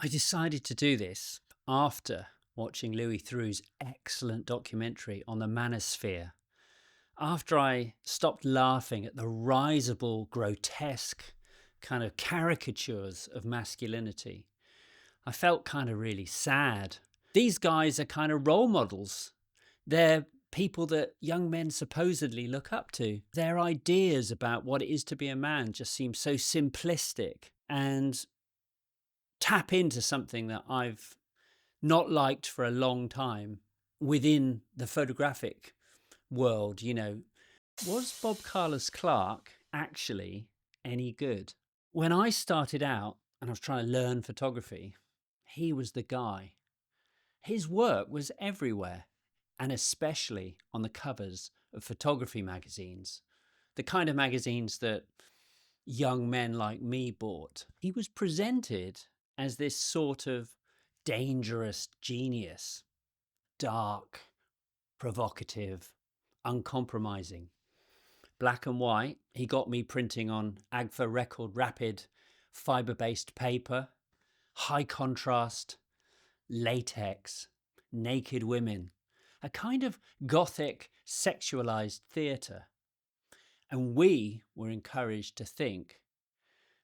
I decided to do this after watching Louis Theroux's excellent documentary on the Manosphere. After I stopped laughing at the risible, grotesque kind of caricatures of masculinity, I felt kind of really sad. These guys are kind of role models. They're people that young men supposedly look up to. Their ideas about what it is to be a man just seem so simplistic and tap into something that I've not liked for a long time within the photographic world. Was Bob Carlos Clarke actually any good? When I started out and I was trying to learn photography, he was the guy. His work was everywhere, and especially on the covers of photography magazines, the kind of magazines that young men like me bought. He was presented as this sort of dangerous genius, dark, provocative, uncompromising. Black and white, he got me printing on Agfa Record Rapid fiber-based paper, high contrast, latex, naked women, a kind of gothic sexualized theatre. And we were encouraged to think,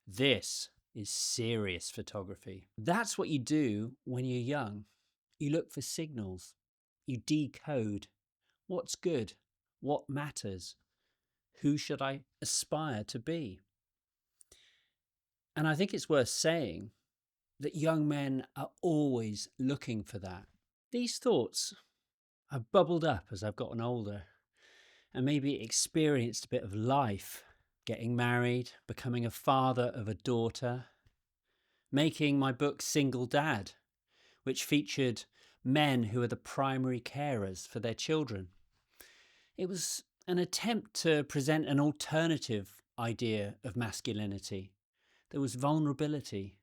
this is serious photography. That's what you do when you're young. You look for signals. You decode what's good, what matters, who should I aspire to be. And I think it's worth saying that young men are always looking for that. These thoughts have bubbled up as I've gotten older and maybe experienced a bit of life, getting married, becoming a father of a daughter, making my book Single Dad, which featured men who are the primary carers for their children. It was an attempt to present an alternative idea of masculinity. There was vulnerability,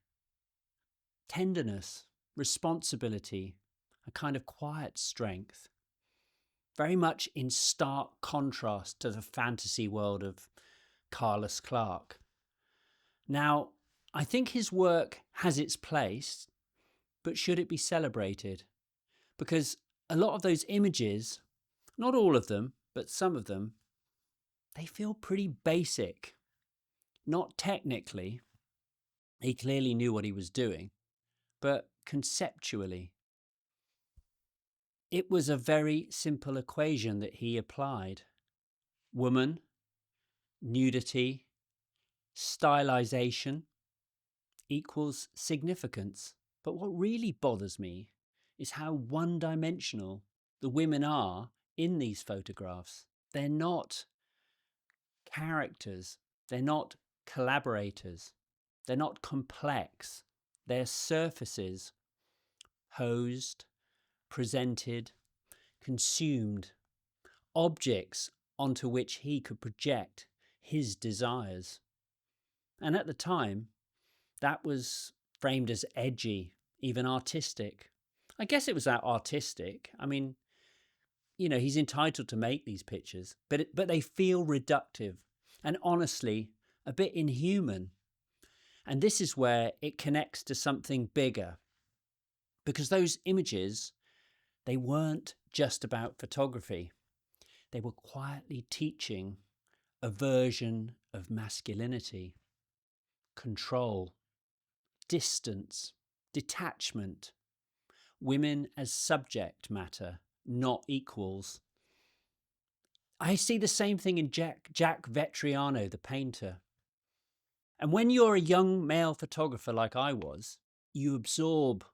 tenderness, responsibility, a kind of quiet strength, very much in stark contrast to the fantasy world of Carlos Clarke. Now, I think his work has its place, but should it be celebrated? Because a lot of those images, not all of them, but some of them, they feel pretty basic. Not technically, he clearly knew what he was doing, but conceptually. It was a very simple equation that he applied. Woman, nudity, stylization equals significance. But what really bothers me is how one-dimensional the women are in these photographs. They're not characters. They're not collaborators. They're not complex. They're surfaces, posed, presented, consumed, objects onto which he could project his desires. And at the time, that was framed as edgy, even artistic. I guess it was that artistic. I mean, he's entitled to make these pictures, but they feel reductive and honestly a bit inhuman. And this is where it connects to something bigger, because those images, they weren't just about photography. They were quietly teaching a version of masculinity, control, distance, detachment, women as subject matter, not equals. I see the same thing in Jack Vetriano, the painter. And when you're a young male photographer like I was, you absorb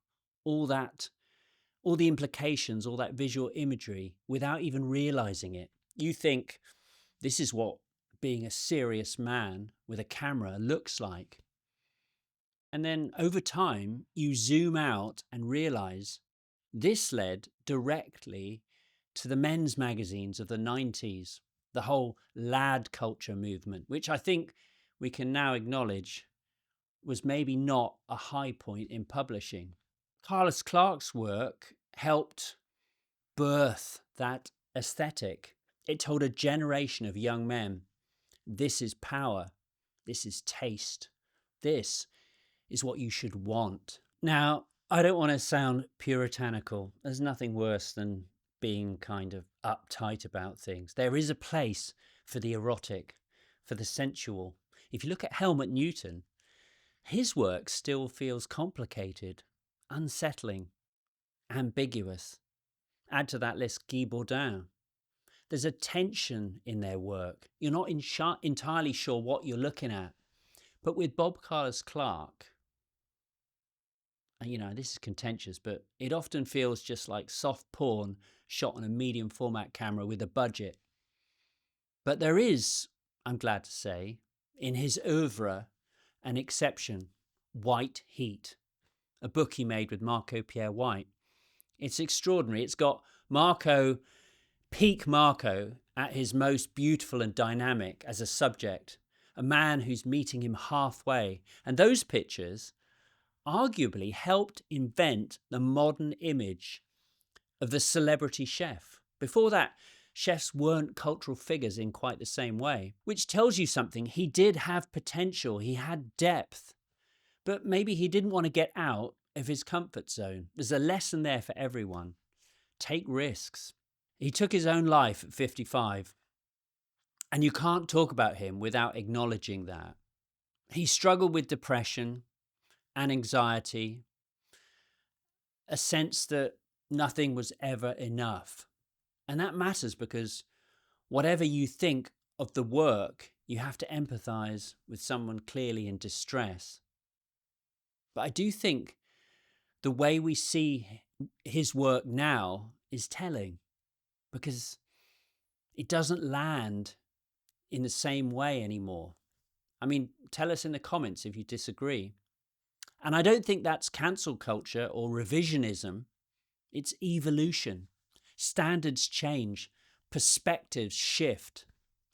all the implications, all that visual imagery without even realizing it. You think this is what being a serious man with a camera looks like. And then over time, you zoom out and realize this led directly to the men's magazines of the 90s, the whole lad culture movement, which I think we can now acknowledge was maybe not a high point in publishing. Carlos Clarke's work helped birth that aesthetic. It told a generation of young men, this is power, this is taste, this is what you should want. Now, I don't want to sound puritanical. There's nothing worse than being kind of uptight about things. There is a place for the erotic, for the sensual. If you look at Helmut Newton, his work still feels complicated, unsettling, ambiguous. Add to that list Guy Bourdin. There's a tension in their work. You're not entirely sure what you're looking at. But with Bob Carlos Clarke, this is contentious, but it often feels just like soft porn shot on a medium format camera with a budget. But there is, I'm glad to say, in his oeuvre, an exception, White Heat, a book he made with Marco Pierre White. It's extraordinary. It's got peak Marco at his most beautiful and dynamic as a subject, a man who's meeting him halfway. And those pictures arguably helped invent the modern image of the celebrity chef. Before that, chefs weren't cultural figures in quite the same way, which tells you something. He did have potential, he had depth, but maybe he didn't want to get out of his comfort zone. There's a lesson there for everyone. Take risks. He took his own life at 55, and you can't talk about him without acknowledging that. He struggled with depression and anxiety, a sense that nothing was ever enough. And that matters because whatever you think of the work, you have to empathize with someone clearly in distress. But I do think the way we see his work now is telling, because it doesn't land in the same way anymore. I mean, tell us in the comments if you disagree. And I don't think that's cancel culture or revisionism. It's evolution. Standards change, perspectives shift.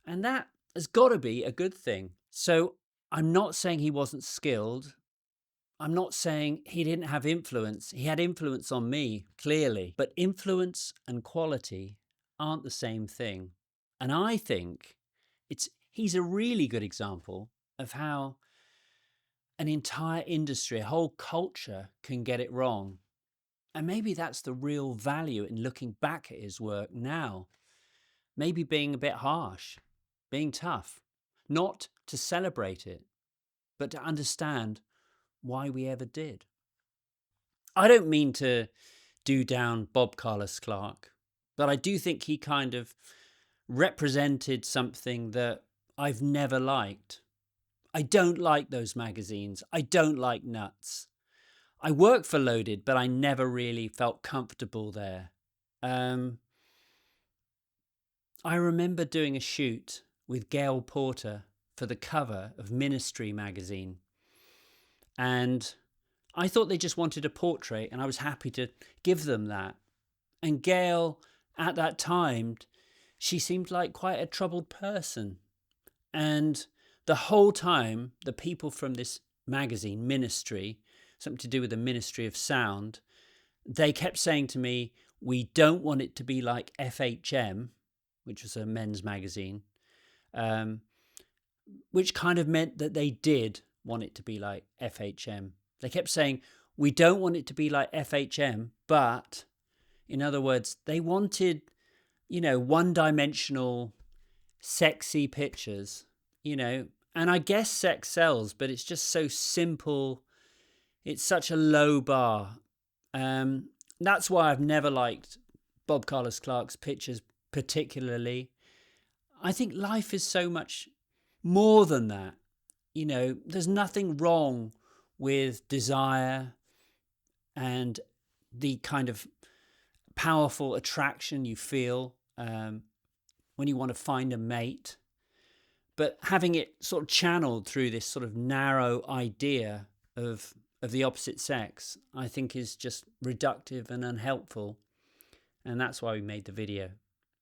And that has got to be a good thing. So I'm not saying he wasn't skilled. I'm not saying he didn't have influence. He had influence on me, clearly. But influence and quality aren't the same thing. And I think he's a really good example of how an entire industry, a whole culture can get it wrong. And maybe that's the real value in looking back at his work now. Maybe being a bit harsh, being tough, not to celebrate it, but to understand why we ever did. I don't mean to do down Bob Carlos Clarke, but I do think he kind of represented something that I've never liked. I don't like those magazines. I don't like Nuts. I worked for Loaded, but I never really felt comfortable there. I remember doing a shoot with Gail Porter for the cover of Ministry magazine. And I thought they just wanted a portrait, and I was happy to give them that. And Gail, at that time, she seemed like quite a troubled person. And the whole time, the people from this magazine, Ministry, something to do with the Ministry of Sound, they kept saying to me, we don't want it to be like FHM, which was a men's magazine, which kind of meant that they did want it to be like FHM. They kept saying, we don't want it to be like FHM, but in other words, they wanted, one-dimensional, sexy pictures, and I guess sex sells, but it's just so simple. It's such a low bar. That's why I've never liked Bob Carlos Clarke's pictures particularly. I think life is so much more than that. There's nothing wrong with desire and the kind of powerful attraction you feel when you want to find a mate. But having it sort of channeled through this sort of narrow idea of the opposite sex, I think is just reductive and unhelpful. And that's why we made the video.